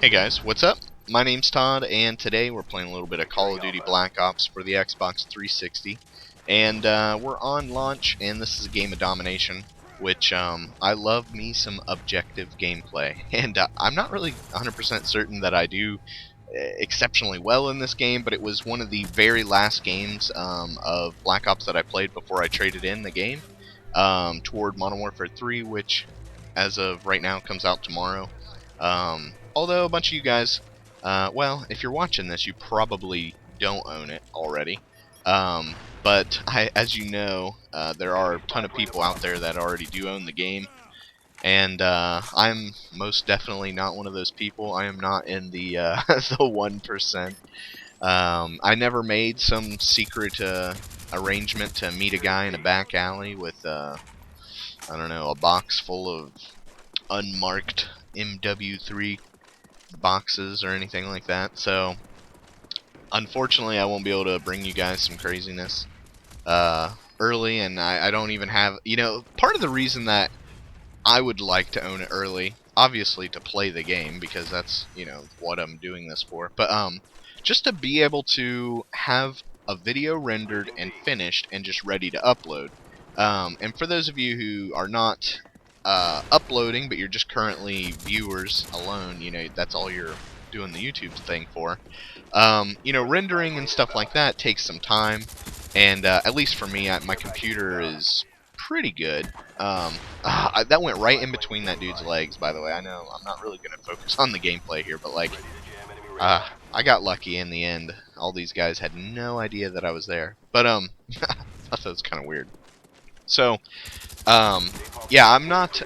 Hey guys, what's up? My name's Todd, and today we're playing a little bit of Call of Duty Black Ops for the Xbox 360. And we're on launch, and this is a game of domination, which I love me some objective gameplay. And I'm not really 100% certain that I do exceptionally well in this game, but it was one of the very last games of Black Ops that I played before I traded in the game toward Modern Warfare 3, which as of right now comes out tomorrow. Although a bunch of you guys, well, if you're watching this, you probably don't own it already. But as you know, there are a ton of people out there that already do own the game. And I'm most definitely not one of those people. I am not in the the 1%. I never made some secret arrangement to meet a guy in a back alley with I don't know, a box full of unmarked MW3 boxes or anything like that. So unfortunately I won't be able to bring you guys some craziness early, and I don't even have, you know, part of the reason that I would like to own it early, obviously to play the game, because that's, you know, what I'm doing this for, but just to be able to have a video rendered and finished and just ready to upload. And for those of you who are not uploading, but you're just currently viewers alone, you know, that's all you're doing the YouTube thing for. You know, rendering and stuff like that takes some time, and at least for me, my computer is pretty good. That went right in between that dude's legs, by the way. I know I'm not really going to focus on the gameplay here, but like, I got lucky in the end. All these guys had no idea that I was there, but I thought that was kind of weird. So, yeah, I'm not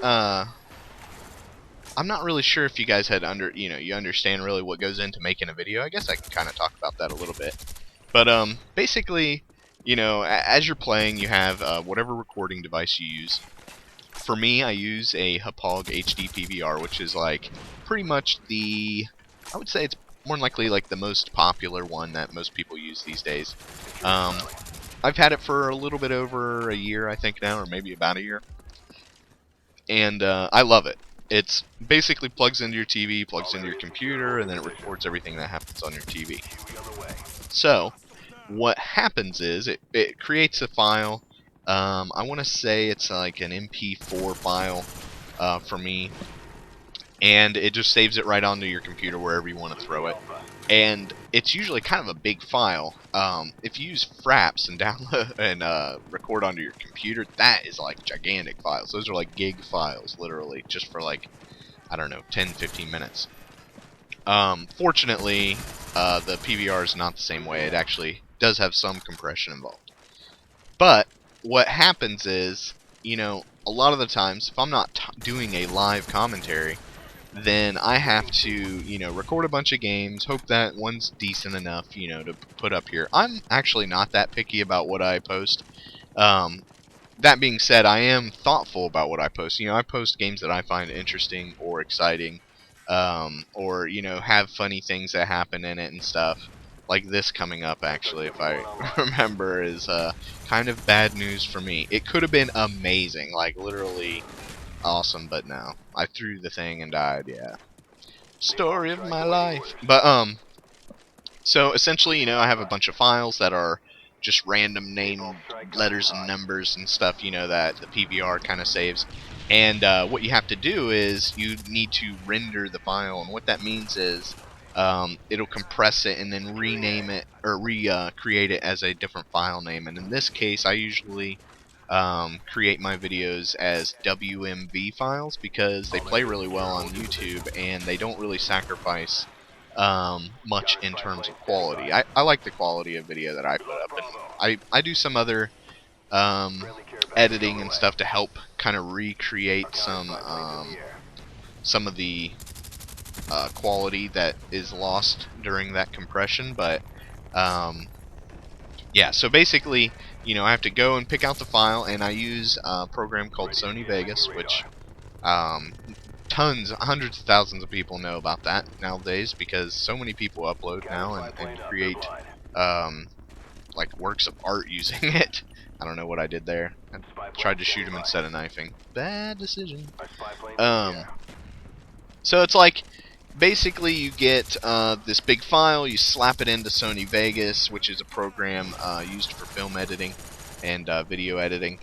really sure if you guys had you understand really what goes into making a video. I guess I can kind of talk about that a little bit. But basically, you know, as you're playing, you have whatever recording device you use. For me, I use a Hauppauge HD PVR, which is like pretty much I would say it's more than likely like the most popular one that most people use these days. I've had it for a little bit over a year, I think now, or maybe about a year. And I love it. It's basically plugs into your TV, plugs into your computer, and then it records everything that happens on your TV. So, what happens is, it creates a file. I want to say it's like an MP4 file for me. And it just saves it right onto your computer wherever you want to throw it. And it's usually kind of a big file. If you use Fraps and download and record onto your computer, that is like gigantic files. Those are like gig files, literally, just for like, I don't know, 10-15 minutes. Fortunately, the PVR is not the same way. It actually does have some compression involved. But what happens is, you know, a lot of the times, if I'm not doing a live commentary, then I have to, you know, record a bunch of games, hope that one's decent enough, you know, to put up here. I'm actually not that picky about what I post. That being said, I am thoughtful about what I post. You know, I post games that I find interesting or exciting, or, you know, have funny things that happen in it and stuff. Like this coming up, actually, if I remember, is kind of bad news for me. It could have been amazing, like literally awesome, but no. I threw the thing and died, yeah. Story of my life. But, so essentially, you know, I have a bunch of files that are just random name, letters and numbers and stuff, you know, that the PVR kind of saves. And what you have to do is you need to render the file, and what that means is it'll compress it and then rename it, or recreate it as a different file name. And in this case, I usually create my videos as WMV files because they play really well on YouTube and they don't really sacrifice much in terms of quality. I like the quality of video that I put up, and I do some other editing and stuff to help kind of recreate some of the quality that is lost during that compression. But yeah, so basically, you know, I have to go and pick out the file, and I use a program called Sony Vegas, which hundreds of thousands of people know about that nowadays because so many people upload now and create like works of art using it. I don't know what I did there. I tried to shoot him instead of knifing. Bad decision. So it's like, basically you get this big file, you slap it into Sony Vegas, which is a program used for film editing and video editing,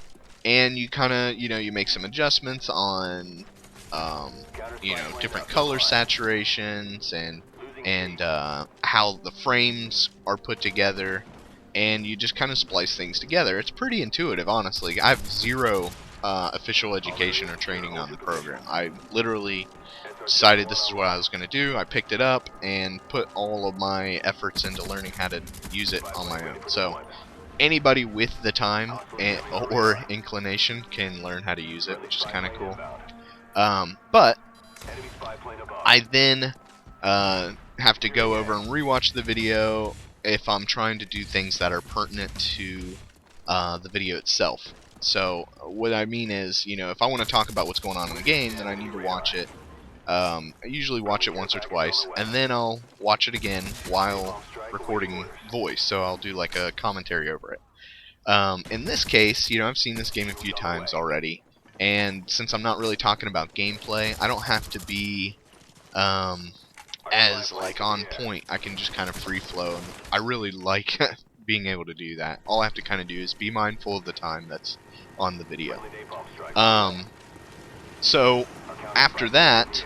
and you kind of, you make some adjustments on, different color saturations and how the frames are put together, and you just kind of splice things together. It's pretty intuitive, honestly. I have zero official education or training on the program. I literally decided this is what I was going to do. I picked it up and put all of my efforts into learning how to use it on my own. So anybody with the time or inclination can learn how to use it, which is kind of cool. But I then have to go over and rewatch the video if I'm trying to do things that are pertinent to the video itself. So what I mean is, if I want to talk about what's going on in the game, then I need to watch it. I usually watch it once or twice, and then I'll watch it again while recording voice, so I'll do like a commentary over it. In this case, I've seen this game a few times already, and since I'm not really talking about gameplay, I don't have to be as like on point. I can just kind of free flow, and I really like being able to do that. All I have to kind of do is be mindful of the time that's on the video. So after that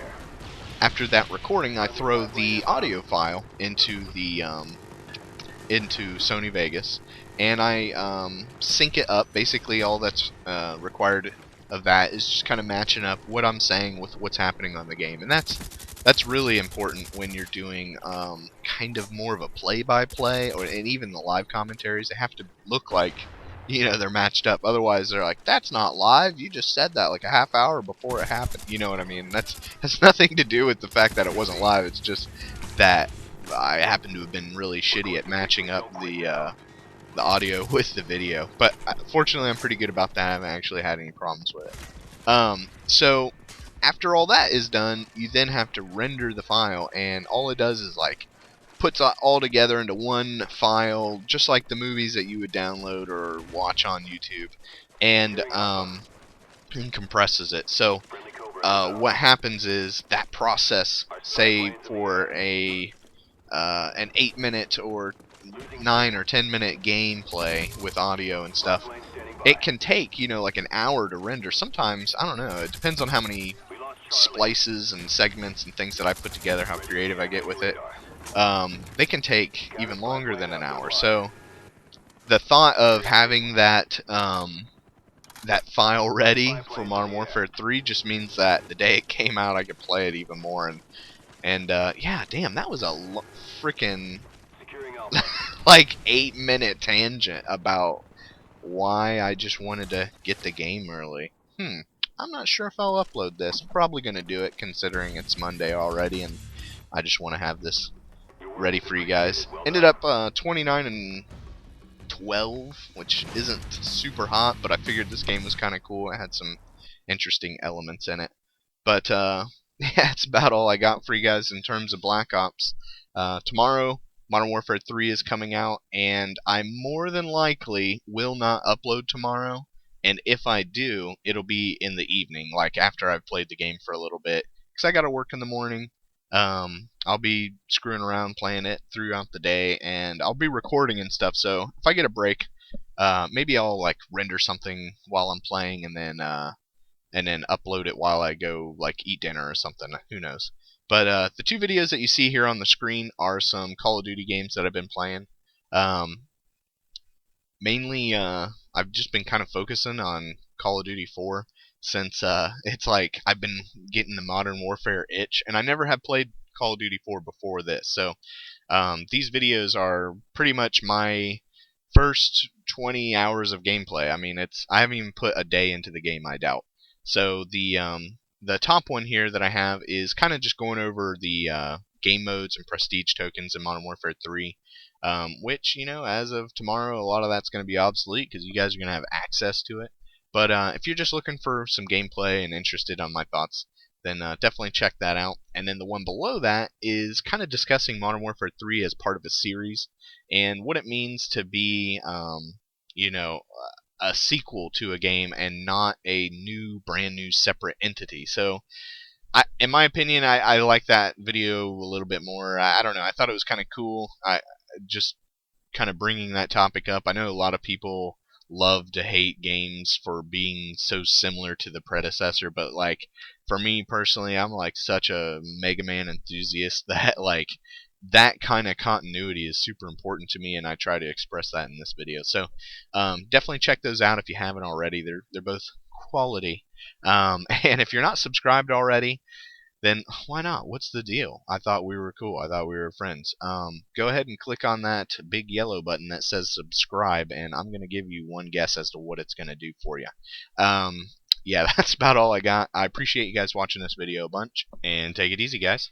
recording, I throw the audio file into Sony Vegas, and I sync it up. Basically, all that's required of that is just kind of matching up what I'm saying with what's happening on the game, and that's really important when you're doing kind of more of a play-by-play, and even the live commentaries. They have to look like they're matched up. Otherwise, they're like, that's not live. You just said that like a half hour before it happened. You know what I mean? That has nothing to do with the fact that it wasn't live. It's just that I happen to have been really shitty at matching up the audio with the video. But fortunately, I'm pretty good about that. I haven't actually had any problems with it. So after all that is done, you then have to render the file, and all it does is like puts all together into one file, just like the movies that you would download or watch on YouTube, and compresses it. So what happens is that process, say for an 8-minute or 9 or 10-minute gameplay with audio and stuff, it can take like an hour to render. Sometimes, I don't know, it depends on how many splices and segments and things that I put together, how creative I get with it. They can take even longer than an hour. So the thought of having that file ready for Modern Warfare 3 just means that the day it came out, I could play it even more. And yeah, damn, that was a freaking like 8-minute tangent about why I just wanted to get the game early. I'm not sure if I'll upload this. I'm probably gonna do it, considering it's Monday already, and I just want to have this ready for you guys. Ended up 29 and 12, which isn't super hot, but I figured this game was kind of cool. It had some interesting elements in it. But yeah, that's about all I got for you guys in terms of Black Ops. Tomorrow, Modern Warfare 3 is coming out, and I more than likely will not upload tomorrow. And if I do, it'll be in the evening, like after I've played the game for a little bit, because I got to work in the morning. I'll be screwing around playing it throughout the day, and I'll be recording and stuff. So if I get a break, maybe I'll like render something while I'm playing, and then upload it while I go like eat dinner or something. Who knows? But the two videos that you see here on the screen are some Call of Duty games that I've been playing. Mainly, I've just been kind of focusing on Call of Duty 4 since it's like I've been getting the Modern Warfare itch, and I never have played Call of Duty 4 before this. So these videos are pretty much my first 20 hours of gameplay. I mean, I haven't even put a day into the game, I doubt. So the top one here that I have is kind of just going over the game modes and prestige tokens in Modern Warfare 3. Which, as of tomorrow, a lot of that's going to be obsolete because you guys are going to have access to it. But if you're just looking for some gameplay and interested on my thoughts, then definitely check that out. And then the one below that is kind of discussing Modern Warfare 3 as part of a series and what it means to be, a sequel to a game and not a brand new separate entity. So in my opinion, I like that video a little bit more. I don't know. I thought it was kind of cool. I just kind of bringing that topic up. I know a lot of people love to hate games for being so similar to the predecessor, but like for me personally, I'm like such a Mega Man enthusiast that like that kind of continuity is super important to me, and I try to express that in this video. So definitely check those out if you haven't already. They're both quality. And if you're not subscribed already, then why not? What's the deal? I thought we were cool. I thought we were friends. Go ahead and click on that big yellow button that says subscribe, and I'm going to give you one guess as to what it's going to do for you. Yeah, that's about all I got. I appreciate you guys watching this video a bunch, and take it easy, guys.